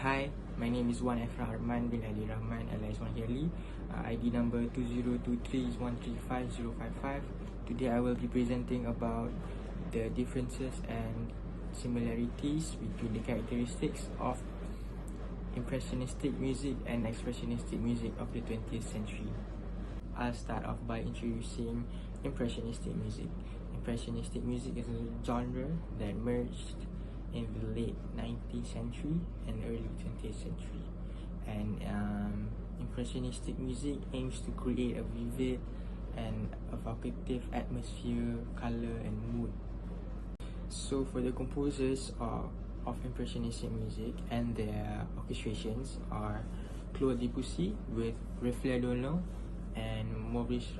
Hi, my name is Wan Efra Arman bin Ali Rahman alias Wan Hirli. ID number 2023135055. Today I will be presenting about the differences and similarities between the characteristics of impressionistic music and expressionistic music of the 20th century. I'll start off by introducing impressionistic music. Impressionistic music is a genre that merged in the late 19th century and early 20th century, and impressionistic music aims to create a vivid and evocative atmosphere, color and mood. So for the composers of impressionistic music and their orchestrations are Claude Debussy with Reflet Dolent and Maurice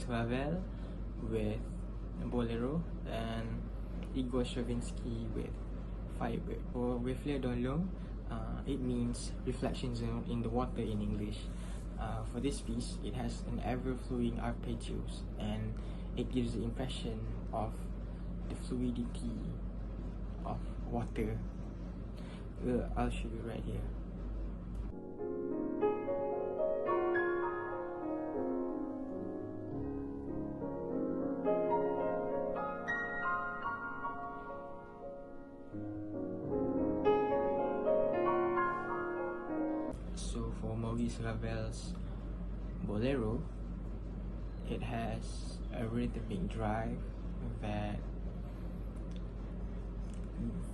Ravel with Bolero, and Igor Stravinsky with Firebird. For Reflet Dolent, it means reflections in the water in English. For this piece, it has an ever-flowing arpeggios, and it gives the impression of the fluidity of water. I'll show you right here. So for Maurice Ravel's Bolero, it has a rhythmic drive that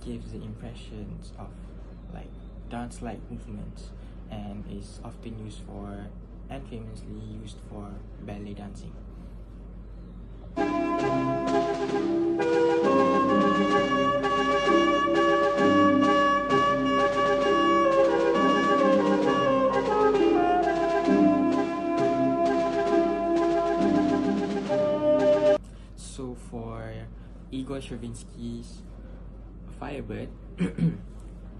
gives the impressions of like dance-like movements, and is often used for and famously used for ballet dancing. So for Igor Stravinsky's Firebird,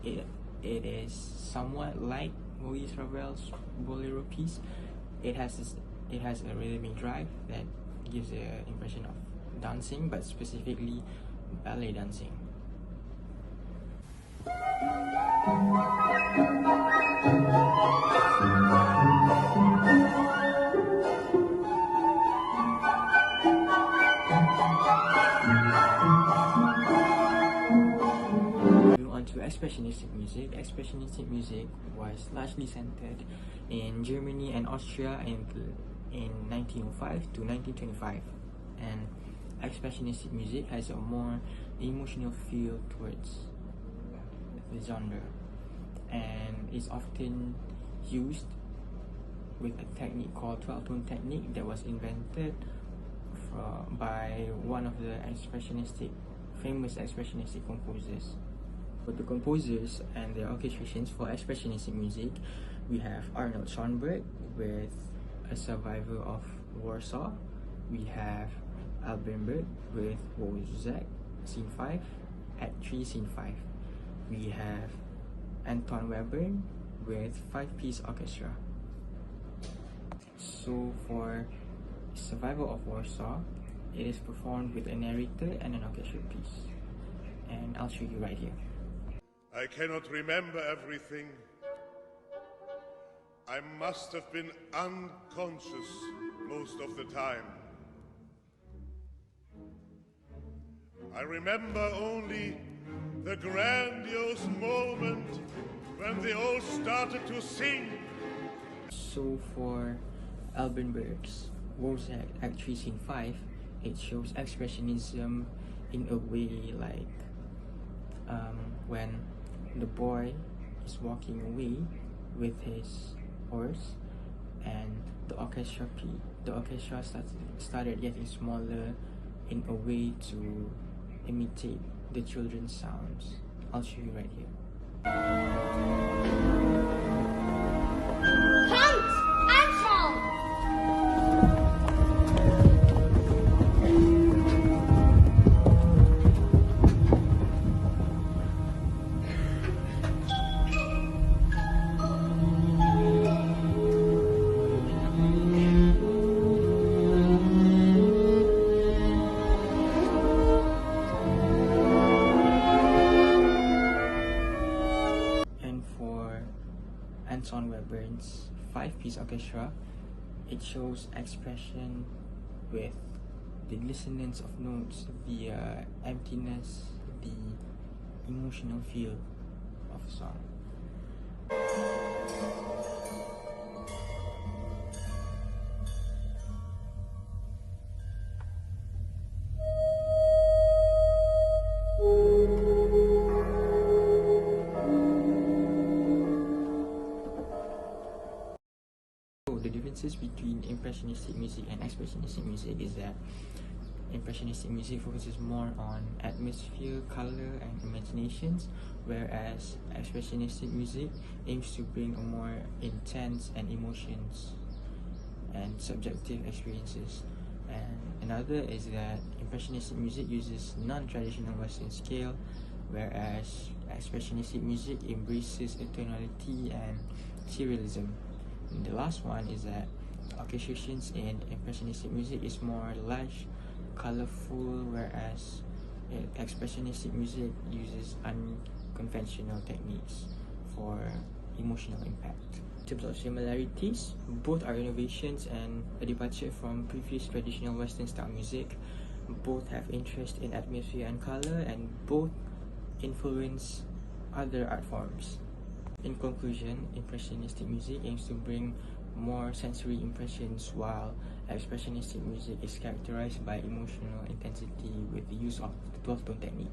it is somewhat like Maurice Ravel's Bolero piece. It has a rhythmic drive that gives the impression of dancing, but specifically ballet dancing. To expressionistic music. Expressionistic music was largely centered in Germany and Austria in 1905 to 1925, and expressionistic music has a more emotional feel towards the genre, and is often used with a technique called 12-tone technique that was invented by one of the famous expressionistic composers. For the composers and their orchestrations for expressionistic music, we have Arnold Schoenberg with A Survivor of Warsaw. We have Alban Berg with Wozzeck, Scene 5, Act 3, Scene 5. We have Anton Webern with 5-piece orchestra. So for Survivor of Warsaw, it is performed with a narrator and an orchestra piece, and I'll show you right here. I cannot remember everything. I must have been unconscious most of the time. I remember only the grandiose moment when they all started to sing. So for Alban Berg's Wozzeck Act 3 Scene 5, it shows expressionism in a way like when the boy is walking away with his horse, and the orchestra started getting smaller in a way to imitate the children's sounds. I'll show you right here. Anton Webern's 5-piece orchestra. It shows expression with the dissonance of notes, the emptiness, the emotional feel of a song. The differences between impressionistic music and expressionistic music is that impressionistic music focuses more on atmosphere, color, and imaginations, whereas expressionistic music aims to bring a more intense and emotions and subjective experiences. And another is that impressionistic music uses non-traditional Western scale, whereas expressionistic music embraces atonality and serialism. And the last one is that orchestrations in impressionistic music is more large, colorful, whereas expressionistic music uses unconventional techniques for emotional impact. In terms of similarities, both are innovations and a departure from previous traditional Western style music. Both have interest in atmosphere and color, and both influence other art forms. In conclusion, impressionistic music aims to bring more sensory impressions, while expressionistic music is characterized by emotional intensity with the use of the 12-tone technique.